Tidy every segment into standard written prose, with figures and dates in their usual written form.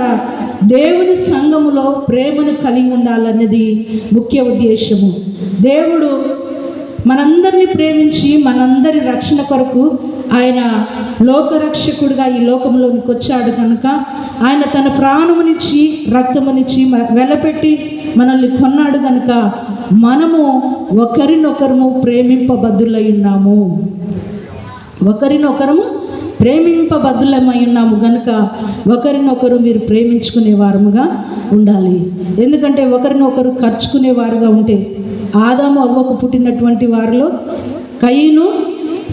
బిడ్డలారా, దేవుని సంఘములో ప్రేమను కలిగి ఉండాలన్నది ముఖ్య ఉద్దేశము. దేవుడు మనందరినీ ప్రేమించి మనందరి రక్షణ కొరకు ఆయన లోకరక్షకుడిగా ఈ లోకంలోనికి వచ్చాడు కనుక ఆయన తన ప్రాణమునిచ్చి రక్తమునిచ్చి వెలపెట్టి మనల్ని కొన్నాడు కనుక మనము ఒకరినొకరము ప్రేమింపబద్ధులై ఉన్నాము. ఒకరినొకరము ప్రేమింపబద్ధులమై ఉన్నాము కనుక ఒకరినొకరు మీరు ప్రేమించుకునే వారముగా ఉండాలి. ఎందుకంటే ఒకరినొకరు ఖర్చుకునేవారుగా ఉంటే, ఆదాము అవ్వకు పుట్టినటువంటి వారిలో కయీను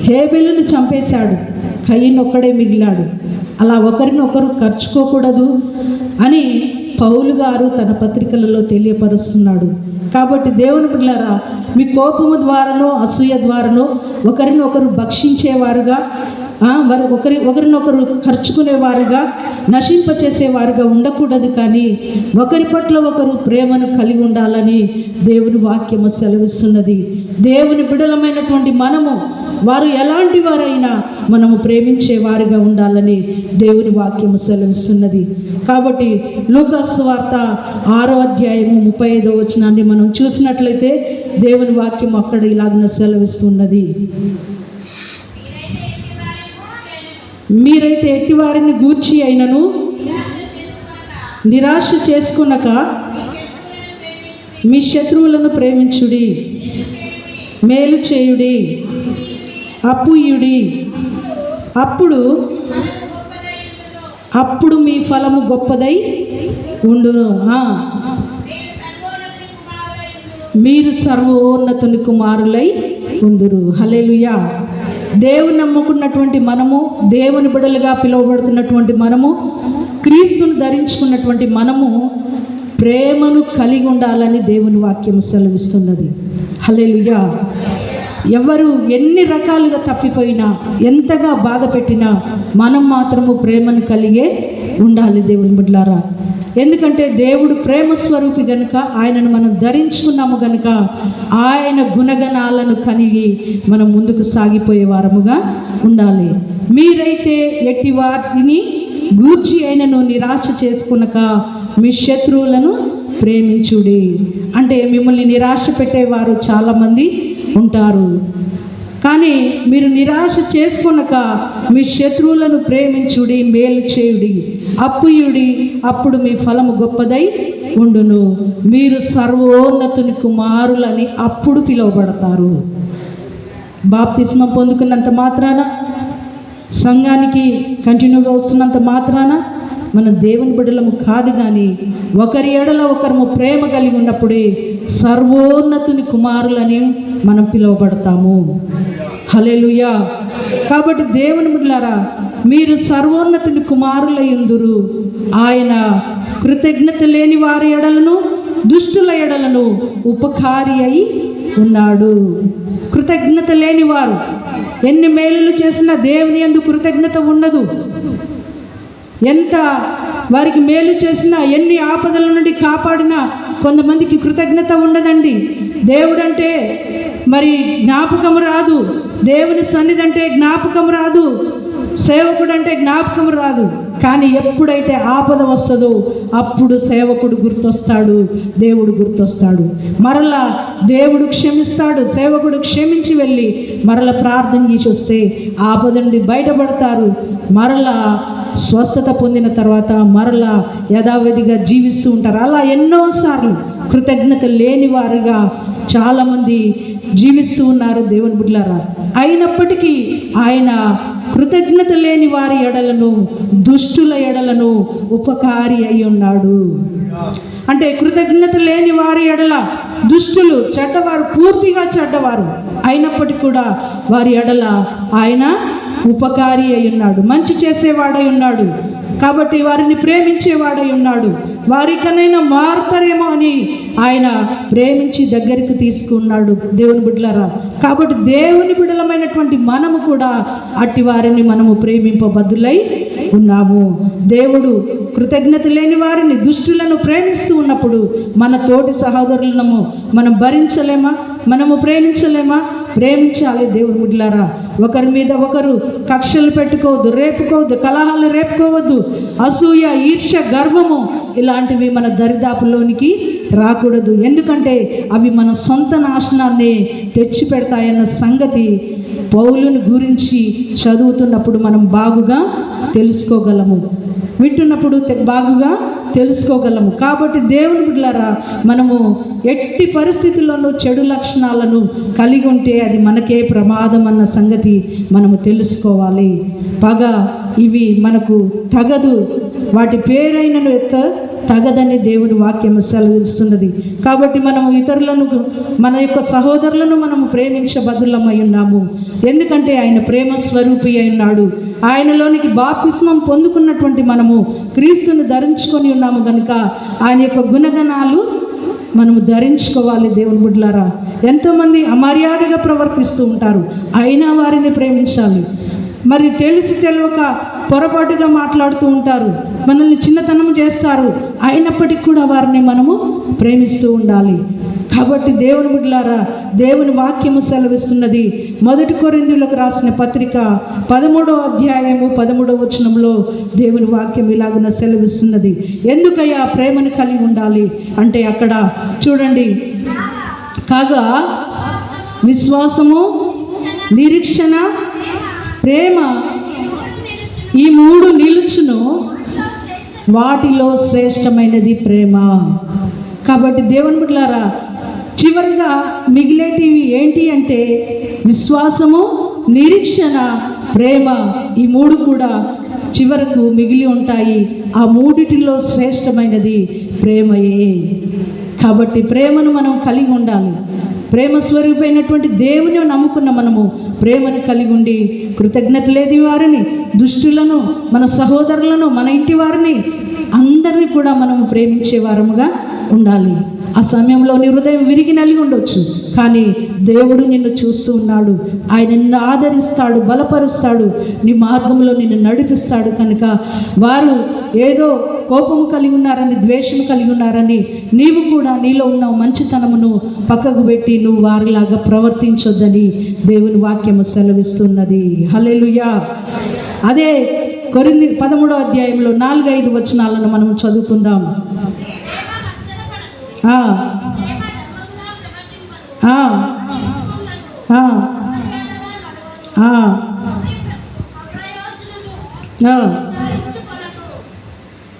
హేబెలును చంపేశాడు, కయీను ఒక్కడే మిగిలాడు. అలా ఒకరినొకరు ఖర్చుకోకూడదు అని పౌలు గారు తన పత్రికలలో తెలియపరుస్తున్నాడు. కాబట్టి దేవుని బిడ్డలారా, మీ కోపము ద్వారానో అసూయ ద్వారానో ఒకరినొకరు భక్షించేవారుగా, ఒకరినొకరు ఖర్చుకునేవారుగా, నశింపచేసేవారుగా ఉండకూడదు. కానీ ఒకరి పట్ల ఒకరు ప్రేమను కలిగి ఉండాలని దేవుని వాక్యము సెలవిస్తున్నది. దేవుని బిడ్డలమైనటువంటి మనము వారు ఎలాంటి వారైనా మనము ప్రేమించేవారుగా ఉండాలని దేవుని వాక్యము సెలవిస్తున్నది. కాబట్టి లూకా సువార్త 6వ అధ్యాయము 35వ వచనాన్ని మనం చూసినట్లయితే దేవుని వాక్యం అక్కడ ఇలాగ సెలవిస్తున్నది. మీరైతే ఎట్టివారిని గూర్చి అయినను నిరాశ చేసుకొనక మీ శత్రువులను ప్రేమించుడి, మేలు చేయుడి, అప్పుయుడి, అప్పుడు మీ ఫలము గొప్పదై ఉండును. మీరు సర్వోన్నతుని కుమారులై ఉందురు. హల్లెలూయా. దేవుని నమ్ముకున్నటువంటి మనము, దేవుని బిడ్డలుగా పిలువబడుతున్నటువంటి మనము, క్రీస్తును ధరించుకున్నటువంటి మనము ప్రేమను కలిగి ఉండాలని దేవుని వాక్యం సెలవిస్తున్నది. హల్లెలూయా. ఎవరు ఎన్ని రకాలుగా తప్పిపోయినా, ఎంతగా బాధ పెట్టినా మనం మాత్రము ప్రేమను కలిగే ఉండాలి దేవుని బిడ్డలారా. ఎందుకంటే దేవుడు ప్రేమ స్వరూపి కనుక ఆయనను మనం ధరించుకున్నాము కనుక ఆయన గుణగణాలను కలిగి మనం ముందుకు సాగిపోయే వారముగా ఉండాలి. మీరైతే ఎట్టి వారిని గూర్చి అయినను నిరాశ చేసుకునక మీ శత్రువులను ప్రేమించుడి. అంటే మిమ్మల్ని నిరాశ పెట్టేవారు చాలామంది ఉంటారు. కానీ మీరు నిరాశ చేసుకొనక మీ శత్రువులను ప్రేమించుడి, మేలు చేయుడి, అప్పుయుడి, అప్పుడు మీ ఫలము గొప్పదై ఉండును. మీరు సర్వోన్నతుని కుమారులని అప్పుడు పిలువబడతారు. బాప్తిస్మం పొందుకున్నంత మాత్రాన, సంఘానికి కంటిన్యూగా వస్తున్నంత మాత్రాన మన దేవుని బిడ్డలము కాదు. కానీ ఒకరి ఎడల ఒకరము ప్రేమ కలిగి ఉన్నప్పుడే సర్వోన్నతుని కుమారులని మనం పిలువబడతాము. హల్లెలూయా. కాబట్టి దేవుని బిడ్డలారా, మీరు సర్వోన్నతుని కుమారులై ఉందురు. ఆయన కృతజ్ఞత లేని వారి ఎడలను, దుష్టుల ఎడలను ఉపకారి అయి ఉన్నాడు. కృతజ్ఞత లేని వారు ఎన్ని మేలులు చేసినా దేవుని యందు కృతజ్ఞత ఉండదు. ఎంత వారికి మేలు చేసినా, ఎన్ని ఆపదల నుండి కాపాడినా కొంతమందికి కృతజ్ఞత ఉండదండి. దేవుడంటే మరి జ్ఞాపకం రాదు, దేవుని సన్నిధి అంటే జ్ఞాపకం రాదు, సేవకుడు అంటే జ్ఞాపకం రాదు. కానీ ఎప్పుడైతే ఆపద వస్తుందో అప్పుడు సేవకుడు గుర్తొస్తాడు, దేవుడు గుర్తొస్తాడు. మరలా దేవుడు క్షమిస్తాడు. సేవకుడు క్షమించి వెళ్ళి మరలా ప్రార్థన చేసి వస్తే ఆపద నుండి బయటపడతారు. మరలా స్వస్థత పొందిన తర్వాత మరలా యథావిధిగా జీవిస్తూ ఉంటారు. అలా ఎన్నోసార్లు కృతజ్ఞత లేని వారుగా చాలామంది జీవిస్తూ ఉన్నారు దేవుని బిడ్డలారా. అయినప్పటికీ ఆయన కృతజ్ఞత లేని వారి ఎడలను, దుష్టుల ఎడలను ఉపకారి అయి ఉన్నాడు. అంటే కృతజ్ఞత లేని వారి ఎడల, దుష్టులు చెడ్డవారు, పూర్తిగా చెడ్డవారు అయినప్పటికీ కూడా వారి ఎడల ఆయన ఉపకారి అయి ఉన్నాడు, మంచి చేసేవాడై ఉన్నాడు. కాబట్టి వారిని ప్రేమించేవాడై ఉన్నాడు. వారికనైనా మారుతారేమో అని ఆయన ప్రేమించి దగ్గరికి తీసుకున్నాడు దేవుని బిడ్డలారా. కాబట్టి దేవుని బిడ్డలమైనటువంటి మనము కూడా అట్టి వారిని మనము ప్రేమింపబద్దులై ఉన్నాము. దేవుడు కృతజ్ఞత లేని వారిని, దుష్టులను ప్రేమిస్తూ ఉన్నప్పుడు మన తోటి సహోదరులను మనం భరించలేమా? మనము ప్రేమించలేమా? ప్రేమించాలి దేవుని బిడ్డలారా. ఒకరి మీద ఒకరు కక్షలు పెట్టుకోవద్దు, రేపుకోవద్దు, కలహాలు రేపుకోవద్దు. అసూయ, ఈర్ష్య, గర్వము ఇలాంటివి మన దరిదాపుల్లోనికి రాకూడదు. ఎందుకంటే అవి మన సొంత నాశనాన్ని తెచ్చి పెడతాయన్న సంగతి పౌలుని గురించి చదువుతున్నప్పుడు మనం బాగుగా తెలుసుకోగలము, వింటున్నప్పుడు బాగుగా తెలుసుకోగలము. కాబట్టి దేవుని బిడ్డలారా, మనము ఎట్టి పరిస్థితుల్లోనూ చెడు లక్షణాలను కలిగి ఉంటే అది మనకే ప్రమాదం అన్న సంగతి మనము తెలుసుకోవాలి. పగ ఇవి మనకు తగదు, వాటి పేరైనను తగదని దేవుని వాక్యము సెలవిస్తున్నది. కాబట్టి మనము ఇతరులను, మన యొక్క సహోదరులను మనము ప్రేమించబద్దులమై ఉన్నాము. ఎందుకంటే ఆయన ప్రేమ స్వరూపి అయి ఉన్నాడు. ఆయనలోనికి బాప్తిస్మం పొందుకున్నటువంటి మనము క్రీస్తును ధరించుకొని ఉన్నాము కనుక ఆయన యొక్క గుణగణాలు మనము ధరించుకోవాలి. దేవుని బిడ్డలారా, ఎంతోమంది అమర్యాదగా ప్రవర్తిస్తూ ఉంటారు, అయినా వారిని ప్రేమించాలి. మరి తెలిసి తెలియక పొరపాటుగా మాట్లాడుతూ ఉంటారు, మనల్ని చిన్నతనం చేస్తారు, అయినప్పటికీ కూడా వారిని మనము ప్రేమిస్తూ ఉండాలి. కాబట్టి దేవుని బిడ్డలారా, దేవుని వాక్యము సెలవిస్తున్నది. 1 కొరింథీయులకు రాసిన పత్రిక 13వ అధ్యాయము 13వ వచనంలో దేవుని వాక్యం ఇలాగున సెలవిస్తున్నది. ఎందుకయ్యా ప్రేమను కలిగి ఉండాలి అంటే అక్కడ చూడండి, కాగా విశ్వాసము, నిరీక్షణ, ప్రేమ ఈ 3 నిలుచును, వాటిలో శ్రేష్టమైనది ప్రేమ. కాబట్టి దేవుని బిడ్డలారా, చివరిగా మిగిలేటివి ఏంటి అంటే విశ్వాసము, నిరీక్షణ, ప్రేమ. ఈ 3 కూడా చివరకు మిగిలి ఉంటాయి. ఆ 3టిలో శ్రేష్టమైనది ప్రేమయే. కాబట్టి ప్రేమను మనం కలిగి ఉండాలి. ప్రేమ స్వరూపైనటువంటి దేవుని నమ్ముకున్న మనము ప్రేమను కలిగి ఉండి కృతజ్ఞత లేని వారిని, దుష్టులను, మన సహోదరులను, మన ఇంటి వారిని అందరినీ కూడా మనం ప్రేమించే వారముగా ఉండాలి. ఆ సమయంలో నీ హృదయం విరిగి నలిగి ఉండొచ్చు, కానీ దేవుడు నిన్ను చూస్తూ ఉన్నాడు. ఆయన నిన్ను ఆదరిస్తాడు, బలపరుస్తాడు, నీ మార్గంలో నిన్ను నడిపిస్తాడు. కనుక వారు ఏదో కోపము కలిగి ఉన్నారని, ద్వేషము కలిగి ఉన్నారని నీవు కూడా నీలో ఉన్న మంచితనమును పక్కకు పెట్టి నువ్వు వారిలాగా ప్రవర్తించొద్దని దేవుని వాక్యము సెలవిస్తున్నది. హల్లెలూయా. అదే కొరింథీ 13వ అధ్యాయంలో 4-5 వచనాలను మనం చదువుకుందాం.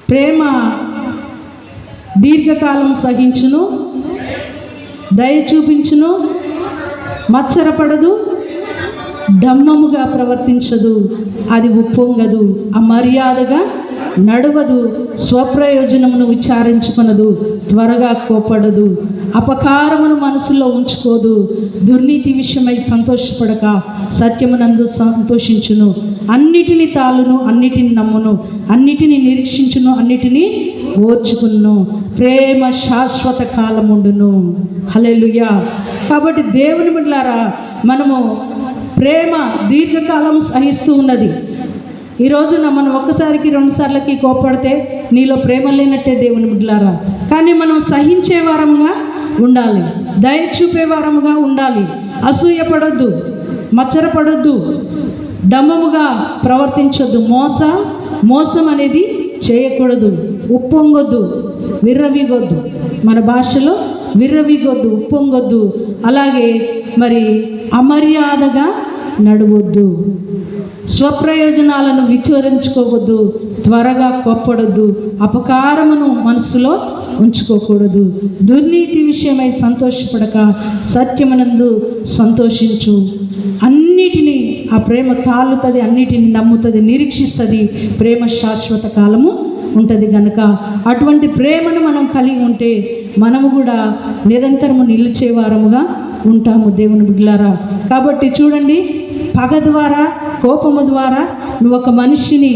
ప్రేమ దీర్ఘకాలం సహించును, దయ చూపించును, మత్సరపడదు, డమ్మముగా ప్రవర్తించదు, అది ఉప్పొంగదు, అమర్యాదగా నడవదు, స్వప్రయోజనమును విచారించుకొనదు, త్వరగా కోపడదు, అపకారమును మనసులో ఉంచుకోదు, దుర్నీతి విషయమై సంతోషపడక సత్యమునందు సంతోషించును, అన్నిటిని తాళును, అన్నిటిని నమ్మును, అన్నిటిని నిరీక్షించును, అన్నిటినీ ఓర్చుకును, ప్రేమ శాశ్వత కాలముండును. హల్లెలూయా. కాబట్టి దేవుని బిడ్డలారా, మనము ప్రేమ దీర్ఘకాలం సహిస్తూ ఉన్నది. ఈ రోజున మనం ఒక్కసారికి 2 సార్లకి కోపడితే నీలో ప్రేమ లేనట్టే దేవుని బిడ్డలారా. కానీ మనం సహించే వారముగా ఉండాలి, దయ చూపే వారముగా ఉండాలి, అసూయపడొద్దు, మచ్చరపడొద్దు, డమ్మముగా ప్రవర్తించొద్దు, మోసం అనేది చేయకూడదు, ఉప్పొంగొద్దు, విర్రవీగొద్దు. మన భాషలో విర్రవీగొద్దు, ఉప్పొంగొద్దు. అలాగే మరి అమర్యాదగా నడవద్దు, స్వప్రయోజనాలను విచారించుకోవద్దు, త్వరగా కోప్పడొద్దు, అపకారమును మనసులో ఉంచుకోకూడదు, దుర్నీతి విషయమై సంతోషపడక సత్యమునందు సంతోషించు. అన్నిటినీ ఆ ప్రేమ తాళుతుంది, అన్నిటిని నమ్ముతుంది, నిరీక్షిస్తుంది. ప్రేమ శాశ్వత కాలము ఉంటుంది కనుక అటువంటి ప్రేమను మనం కలిగి ఉంటే మనము కూడా నిరంతరము నిలిచేవారముగా ఉంటాము దేవుని బిడ్డలారా. కాబట్టి చూడండి, పగ ద్వారా, కోపము ద్వారా నువ్వు ఒక మనిషిని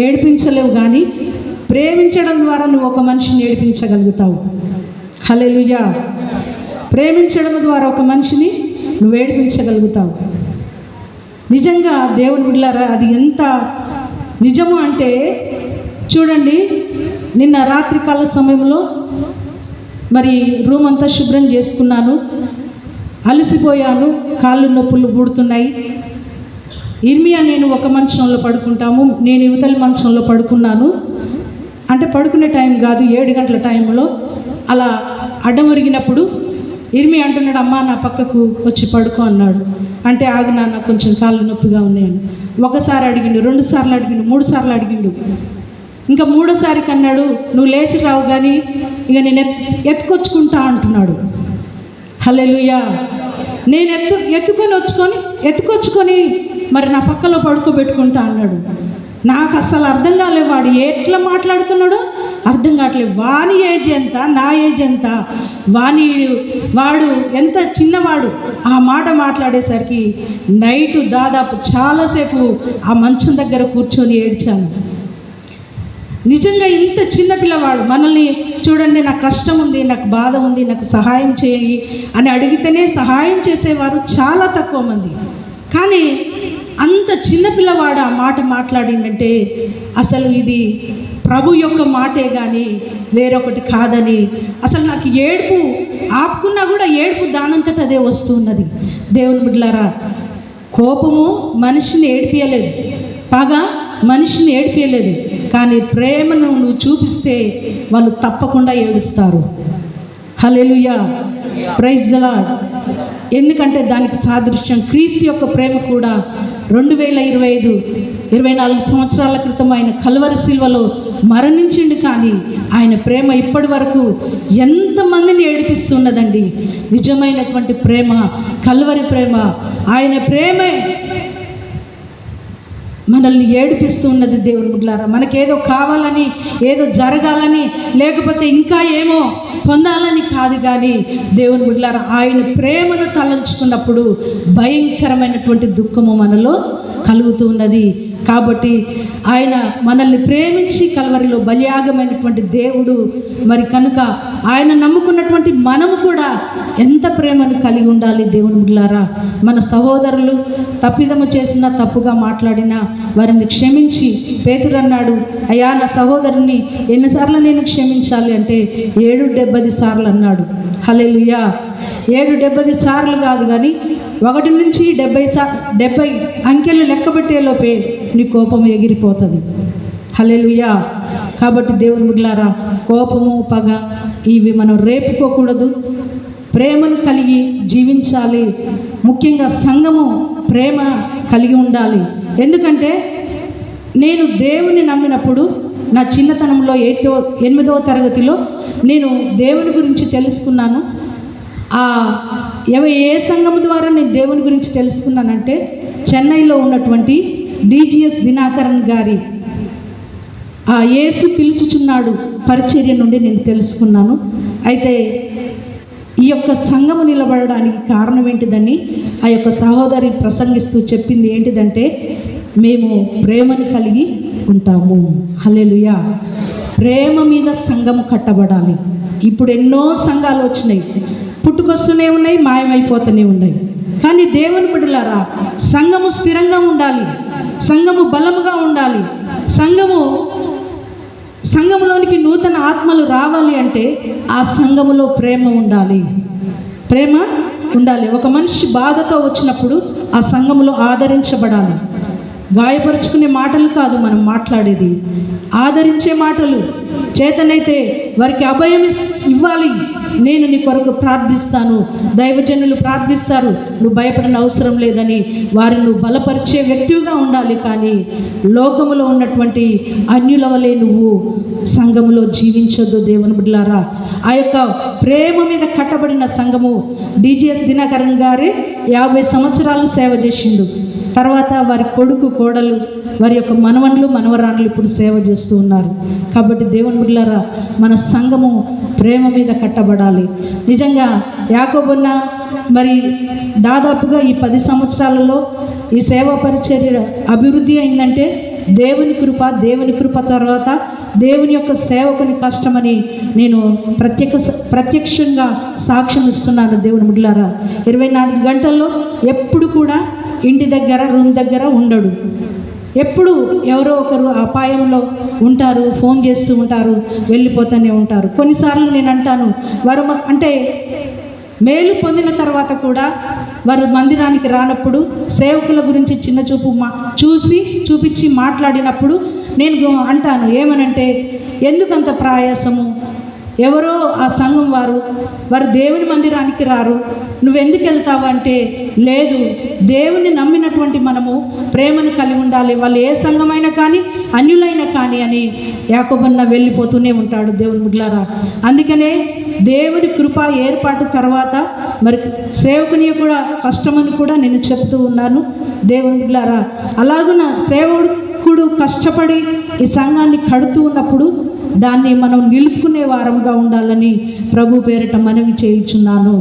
ఏడిపించలేవు, కానీ ప్రేమించడం ద్వారా నువ్వు ఒక మనిషిని ఏడిపించగలుగుతావు. హల్లెలూయా. ప్రేమించడం ద్వారా ఒక మనిషిని నువ్వు ఏడిపించగలుగుతావు. నిజంగా దేవుని బిడ్డలారా, అది ఎంత నిజము అంటే చూడండి, నిన్న రాత్రి కాల సమయంలో మరి రూమ్ అంతా శుభ్రం చేసుకున్నాను. అలసిపోయాను, కాళ్ళు నొప్పులు పుడుతున్నాయి. ఇర్మియా నేను ఒక మంచంలో పడుకుంటాము, నేను యువతల మంచంలో పడుకున్నాను. అంటే పడుకునే టైం కాదు, 7 గంటల టైంలో అలా అడ్డం ఒరిగినప్పుడు ఇర్మియా అంటున్నాడు, అమ్మ నా పక్కకు వచ్చి పడుకో అన్నాడు. అంటే ఆగు నాన్న, కొంచెం కాళ్ళు నొప్పిగా ఉన్నాయని. ఒకసారి అడిగిండు, 2 సార్లు అడిగిండు, 3 సార్లు అడిగిండు. ఇంకా 3ఓసారికి అన్నాడు, నువ్వు లేచి రావు కానీ ఇక నేను ఎత్తుకొచ్చుకుంటా అంటున్నాడు. హల్లెలూయా. నేను ఎత్తుకొచ్చుకొని మరి నా పక్కలో పడుకోబెట్టుకుంటా అన్నాడు. నాకు అసలు అర్థం కాలేదు, వాడు ఎట్లా మాట్లాడుతున్నాడో అర్థం కావట్లేదు. వాని ఏజ్ ఎంత, నా ఏజ్ ఎంత, వాడు ఎంత చిన్నవాడు. ఆ మాట మాట్లాడేసరికి నైటు దాదాపు చాలాసేపు ఆ మంచం దగ్గర కూర్చొని ఏడ్చాను. నిజంగా ఇంత చిన్న పిల్లవాడు మనల్ని చూడండి, నాకు కష్టం ఉంది, నాకు బాధ ఉంది, నాకు సహాయం చేయి అని అడిగితేనే సహాయం చేసేవారు చాలా తక్కువ మంది. కానీ అంత చిన్నపిల్లవాడు ఆ మాట మాట్లాడిందంటే అసలు ఇది ప్రభు యొక్క మాటే కానీ వేరొకటి కాదని, అసలు నాకు ఏడుపు ఆపుకున్నా కూడా ఏడుపు దానంతట అదే వస్తున్నది. దేవుని బిడ్డలారా, కోపము మనిషిని ఏడిపియలేదు, పగ మనిషిని ఏడిపియలేదు. కానీ ప్రేమను నువ్వు చూపిస్తే వాళ్ళు తప్పకుండా ఏడుస్తారు. హల్లెలూయా, ప్రైజ్ ది లార్డ్. ఎందుకంటే దానికి సాదృశ్యం క్రీస్తు యొక్క ప్రేమ కూడా 2024 సంవత్సరాల క్రితం ఆయన కల్వరి శిలువలో మరణించిండు. కానీ ఆయన ప్రేమ ఇప్పటి వరకు ఎంతమందిని ఏడిపిస్తున్నదండి. నిజమైనటువంటి ప్రేమ కల్వరి ప్రేమ. ఆయన ప్రేమే మనల్ని ఏడిపిస్తూ ఉన్నది. దేవుని బిడ్డలారా, మనకేదో కావాలని, ఏదో జరగాలని, లేకపోతే ఇంకా ఏమో పొందాలని కాదు. కానీ దేవుని బిడ్డలారా, ఆయన ప్రేమను తలంచుకున్నప్పుడు భయంకరమైనటువంటి దుఃఖము మనలో కలుగుతూ ఉన్నది. కాబట్టి ఆయన మనల్ని ప్రేమించి కల్వరిలో బలియాగమైనటువంటి దేవుడు. మరి కనుక ఆయన నమ్ముకున్నటువంటి మనము కూడా ఎంత ప్రేమను కలిగి ఉండాలి. దేవుని బిడ్డలారా, మన సహోదరులు తప్పిదము చేసినా, తప్పుగా మాట్లాడినా వారిని క్షమించి, పేతురు అన్నాడు, అయ్యా నా సహోదరుని ఎన్నిసార్లు నేను క్షమించాలి అంటే 770 సార్లు అన్నాడు. హల్లెలూయా. 770 సార్లు కాదు కానీ 1 నుంచి 70 అంకెలు లెక్కబెట్టేలోపే నీ కోపం ఎగిరిపోతుంది. హల్లెలూయా. కాబట్టి దేవుని బిడ్డలారా, కోపము, పగ ఇవి మనం రేపుకోకూడదు. ప్రేమను కలిగి జీవించాలి. ముఖ్యంగా సంఘము ప్రేమ కలిగి ఉండాలి. ఎందుకంటే నేను దేవుని నమ్మినప్పుడు నా చిన్నతనంలో 8వ తరగతిలో నేను దేవుని గురించి తెలుసుకున్నాను. ఏ సంఘం ద్వారా నేను దేవుని గురించి తెలుసుకున్నానంటే చెన్నైలో ఉన్నటువంటి DGS దినాకరన్ గారి ఆ యేసు పిలుచుచున్నాడు పరిచర్య నుండి నేను తెలుసుకున్నాను. అయితే ఈ యొక్క సంఘము నిలబడడానికి కారణం ఏంటిదని ఆ యొక్క సహోదరి ప్రసంగిస్తూ చెప్పింది ఏంటిదంటే, మేము ప్రేమను కలిగి ఉంటాము. హల్లెలూయా. ప్రేమ మీద సంఘము కట్టబడాలి. ఇప్పుడు ఎన్నో సంఘాలు వచ్చినాయి, పుట్టుకొస్తూనే ఉన్నాయి, మాయమైపోతూనే ఉన్నాయి. కానీ దేవుని బిడ్డలారా, సంఘము స్థిరంగా ఉండాలి, సంఘము బలముగా ఉండాలి. సంఘములోనికి నూతన ఆత్మలు రావాలి అంటే ఆ సంఘములో ప్రేమ ఉండాలి. ప్రేమ ఉండాలి. ఒక మనిషి బాధతో వచ్చినప్పుడు ఆ సంఘములో ఆదరించబడాలి. గాయపరుచుకునే మాటలు కాదు మనం మాట్లాడేది, ఆదరించే మాటలు. చేతనైతే వారికి అభయం ఇవ్వాలి. నేను నీ కొరకు ప్రార్థిస్తాను, దైవజనులు ప్రార్థిస్తారు, నువ్వు భయపడిన అవసరం లేదని వారిని నువ్వు బలపరిచే వ్యక్తిగా ఉండాలి. కానీ లోకములో ఉన్నటువంటి అన్యుల వలె నువ్వు సంఘములో జీవించొద్దు. దేవుని బిడ్డలారా, ఆ యొక్క ప్రేమ మీద కట్టబడిన సంఘము DGS దినకరన్ గారే 50 సంవత్సరాలు సేవ చేసిండు. తర్వాత వారి కొడుకు, కోడలు, వారి యొక్క మనవన్లు, మనవరాళ్ళు ఇప్పుడు సేవ చేస్తూ ఉన్నారు. కాబట్టి దేవుని బిడ్డలారా, మన సంఘము ప్రేమ మీద కట్టబడాలి. నిజంగా యాకోబున్న మరి దాదాపుగా ఈ 10 సంవత్సరాలలో ఈ సేవా పరిచర్య అభివృద్ధి అయిందంటే దేవుని కృప తర్వాత దేవుని యొక్క సేవకుని కష్టమని నేను ప్రత్యక్షంగా సాక్ష్యం ఇస్తున్నాను. దేవుని బిడ్డలారా, 24 గంటల్లో ఎప్పుడు కూడా ఇంటి దగ్గర రూమ్ దగ్గర ఉండడు. ఎప్పుడు ఎవరో ఒకరు అపాయంలో ఉంటారు, ఫోన్ చేస్తూ ఉంటారు, వెళ్ళిపోతూనే ఉంటారు. కొన్నిసార్లు నేను అంటాను, వారు అంటే మేలు పొందిన తర్వాత కూడా వారు మందిరానికి రానప్పుడు సేవకుల గురించి చిన్న చూపించి మాట్లాడినప్పుడు నేను అంటాను, ఏమనంటే ఎందుకంత ప్రయాసము, ఎవరో ఆ సంఘం వారు దేవుని మందిరానికి రారు, నువ్వెందుకు వెళ్తావు అంటే, లేదు, దేవుని నమ్మినటువంటి మనము ప్రేమను కలిగి ఉండాలి, వాళ్ళు ఏ సంఘమైనా కానీ అన్యులైనా కానీ అని యాకోబన్న వెళ్ళిపోతూనే ఉంటాడు. దేవుని బిడ్డలారా, అందుకనే దేవుని కృప ఏర్పాటు తర్వాత మరి సేవకుని కూడా కష్టమని కూడా నేను చెప్తూ ఉన్నాను. దేవుని బిడ్డలారా, అలాగున సేవకుడు కష్టపడి ఈ సంఘాన్ని కడుతూ ఉన్నప్పుడు దాన్ని మనం నిలుపుకునే వారంగా ఉండాలని ప్రభు పేరిట మనవి చేయుచున్నాను.